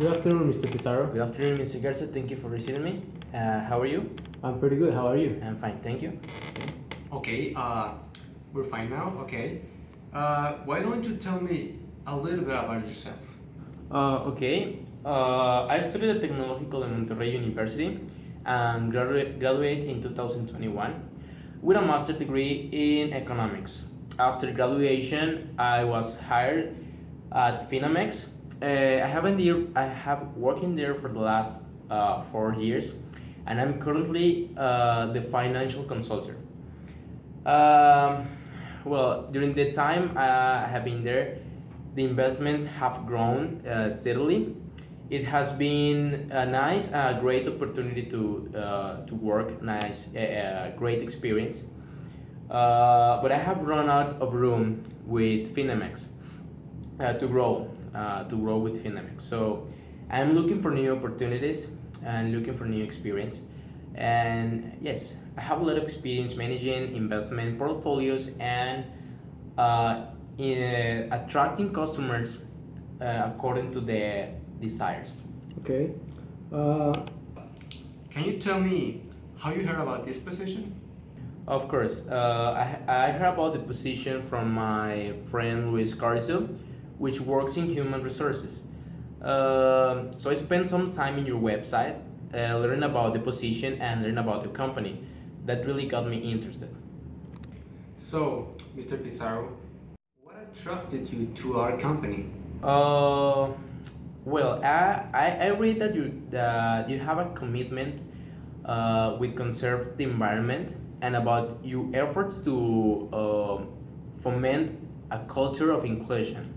Good afternoon, Mr. Pizarro. Good afternoon, Mr. Garza. Thank you for receiving me. How are you? I'm pretty good. How are you? I'm fine, thank you. Okay, we're fine now. Okay. Why don't you tell me a little bit about yourself? Okay. I studied at Technological in Monterrey University and graduated in 2021 with a master's degree in economics. After graduation, I was hired at Finamex. I have working there for the last 4 years, and I'm currently the financial consultant. Um, well, during the time I have been there, the investments have grown steadily. It has been a nice, great opportunity to work, great experience. But I have run out of room with Finamex to grow with Finamex. So I'm looking for new opportunities and looking for new experience. And yes, I have a lot of experience managing investment portfolios and in attracting customers according to their desires. Okay. Uh, Can you tell me how you heard about this position? Of course, I heard about the position from my friend Luis Carso, which works in human resources. So I spent some time in your website, learning about the position and learn about the company. That really got me interested. So, Mr. Pizarro, what attracted you to our company? Uh, I read that you have a commitment with conserve the environment and about your efforts to foment a culture of inclusion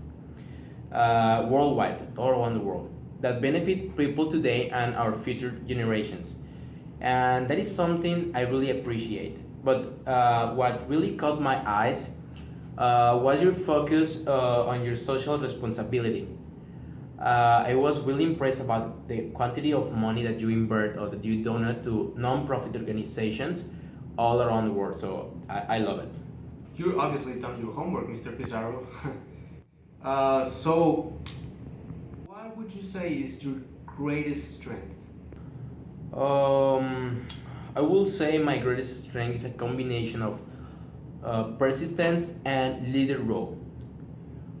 worldwide, all around the world, that benefit people today and our future generations. And that is something I really appreciate. But what really caught my eyes was your focus on your social responsibility. I was really impressed about the quantity of money that you invert or that you donate to non-profit organizations all around the world. So I love it. You obviously done your homework, Mr. Pizarro. So, what would you say is your greatest strength? Um, I will say my greatest strength is a combination of persistence and leader role.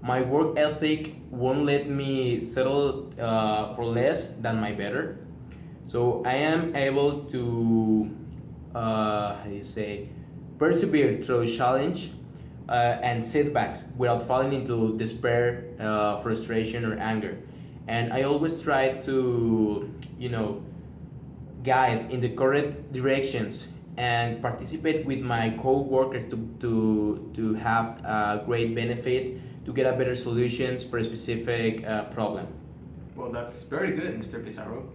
My work ethic won't let me settle for less than my better. So I am able to, how do you say, persevere through challenge and setbacks without falling into despair, frustration, or anger. And I always try to, guide in the correct directions and participate with my co-workers to have a great benefit to get a better solutions for a specific problem. Well, that's very good, Mr. Pizarro.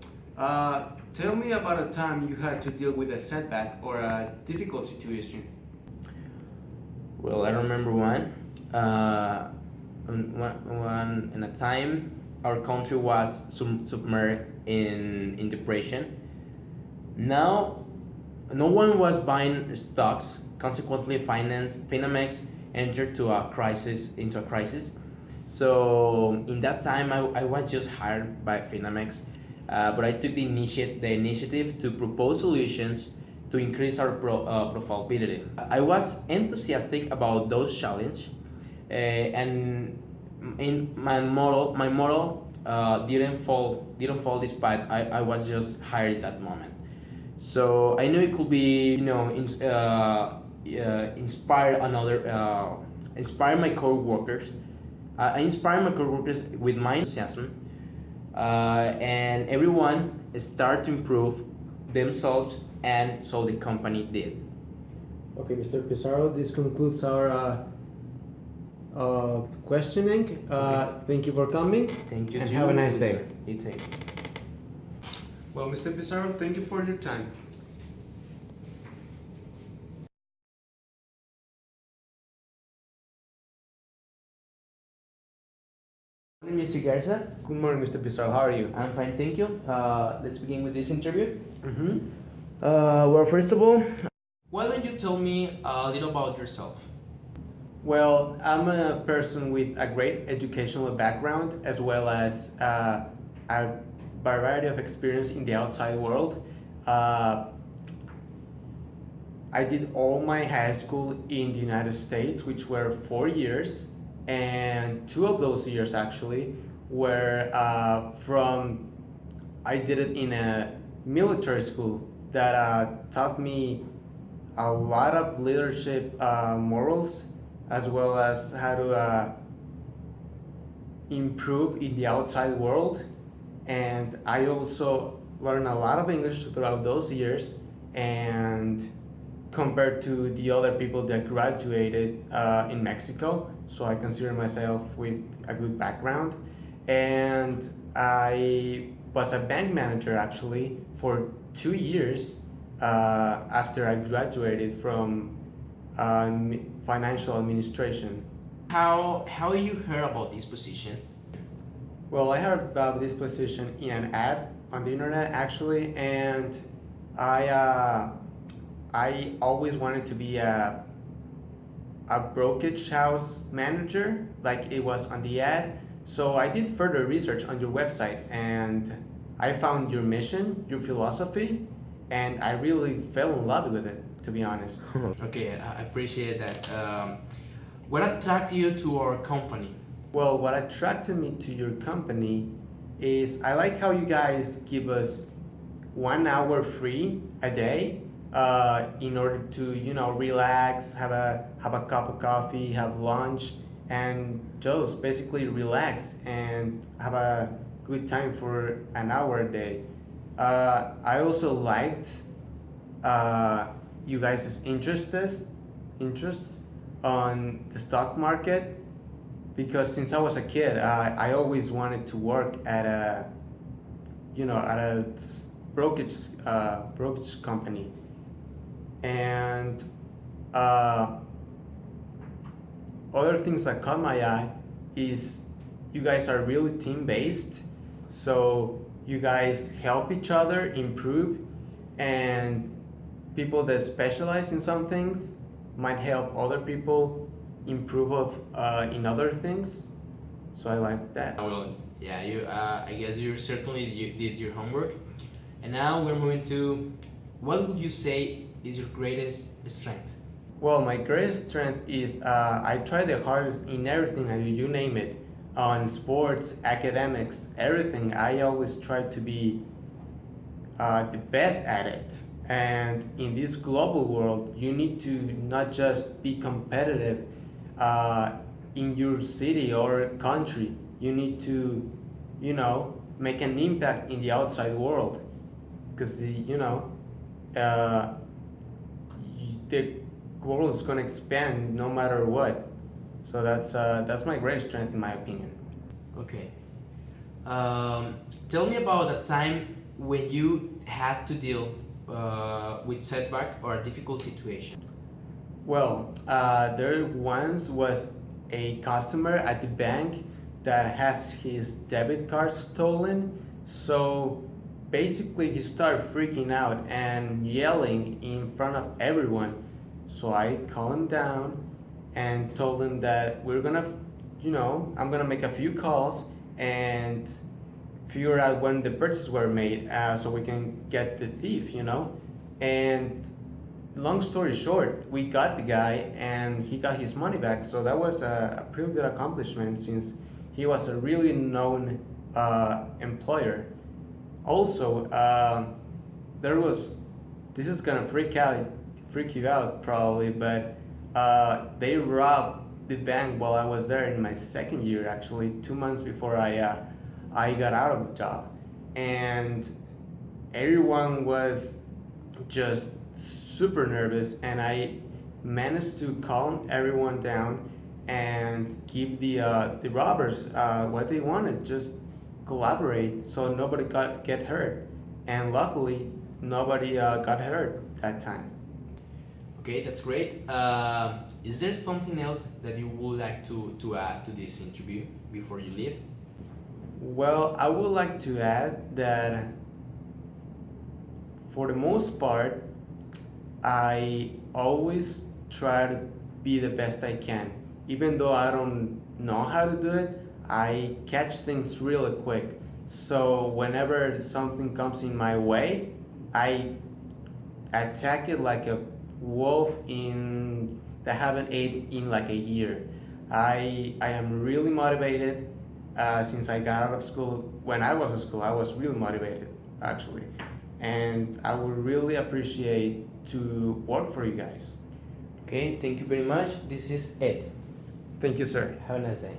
Tell me about a time you had to deal with a setback or a difficult situation. Well, I remember one in a time our country was submerged in depression. Now, no one was buying stocks. Consequently, Finamex entered into a crisis. So in that time, I was just hired by Finamex, but I took the initiative to propose solutions to increase our profitability. I was enthusiastic about those challenges, and in my model didn't fall despite I was just hired at that moment. So I knew it could be, inspire my co-workers. I inspire my co-workers with my enthusiasm, and everyone start to improve themselves, and so the company did. okay, Mr. Pizarro, this concludes our questioning. Thank you for coming. Thank you. And too, have a nice sir. day. You too. Well, Mr. Pizarro, thank you for your time. Good morning, Mr. Garza. Good morning, Mr. Pizarro. How are you? I'm fine, thank you. Let's begin with this interview. Mm-hmm. Well, first of all, why don't you tell me a little about yourself? Well, I'm a person with a great educational background as well as a variety of experience in the outside world. Uh, I did all my high school in the United States, which were 4 years, and 2 of those years actually were from. I did it in a military school that taught me a lot of leadership morals, as well as how to improve in the outside world. And I also learned a lot of English throughout those years. And compared to the other people that graduated in Mexico, so I consider myself with a good background. And I was a bank manager actually for 2 years after I graduated from financial administration. How you heard about this position? Well, I heard about this position in an ad on the internet actually, and I uh, I always wanted to be a brokerage house manager, like it was on the ad. So I did further research on your website, and I found your mission, your philosophy, and I really fell in love with it, to be honest. Okay, I appreciate that. What attracted you to our company? Well, what attracted me to your company is I like how you guys give us 1 hour free a day in order to relax, have a cup of coffee, have lunch, and just basically relax and have a good time for an hour a day. I also liked you guys' interests on the stock market, because since I was a kid, I always wanted to work at a brokerage brokerage company, and uh, other things that caught my eye is you guys are really team based, so you guys help each other improve, and people that specialize in some things might help other people improve in other things. So I like that. Well, yeah, you. I guess you did your homework, and now we're moving to what would you say is your greatest strength? Well, my greatest strength is I try the hardest in everything I do, you name it. On sports, academics, everything. I always try to be the best at it. And in this global world, you need to not just be competitive uh, in your city or country. You need to, make an impact in the outside world, because uh, the world is going to expand no matter what. So that's my greatest strength in my opinion. Okay. Tell me about a time when you had to deal with setback or a difficult situation. Well, there once was a customer at the bank that has his debit card stolen. So basically, he started freaking out and yelling in front of everyone. So I calmed him down and told him that I'm gonna make a few calls and figure out when the purchases were made, so we can get the thief. And long story short, we got the guy and he got his money back. So that was a pretty good accomplishment, since he was a really known employer. Also, there was this is gonna freak you out probably, but they robbed the bank while I was there in my second year, actually 2 months before I got out of the job, and everyone was just super nervous, and I managed to calm everyone down and give the robbers what they wanted, just collaborate so nobody get hurt, and luckily nobody got hurt that time. Okay, that's great. Is there something else that you would like to add to this interview before you leave? Well, I would like to add that for the most part, I always try to be the best I can. Even though I don't know how to do it, I catch things really quick. So whenever something comes in my way, I attack it like a wolf in that haven't ate in like a year. I am really motivated since I got out of school. When I was in school, I was really motivated actually, and I would really appreciate to work for you guys. Okay, thank you very much. This is Ed. Thank you, sir. Have a nice day.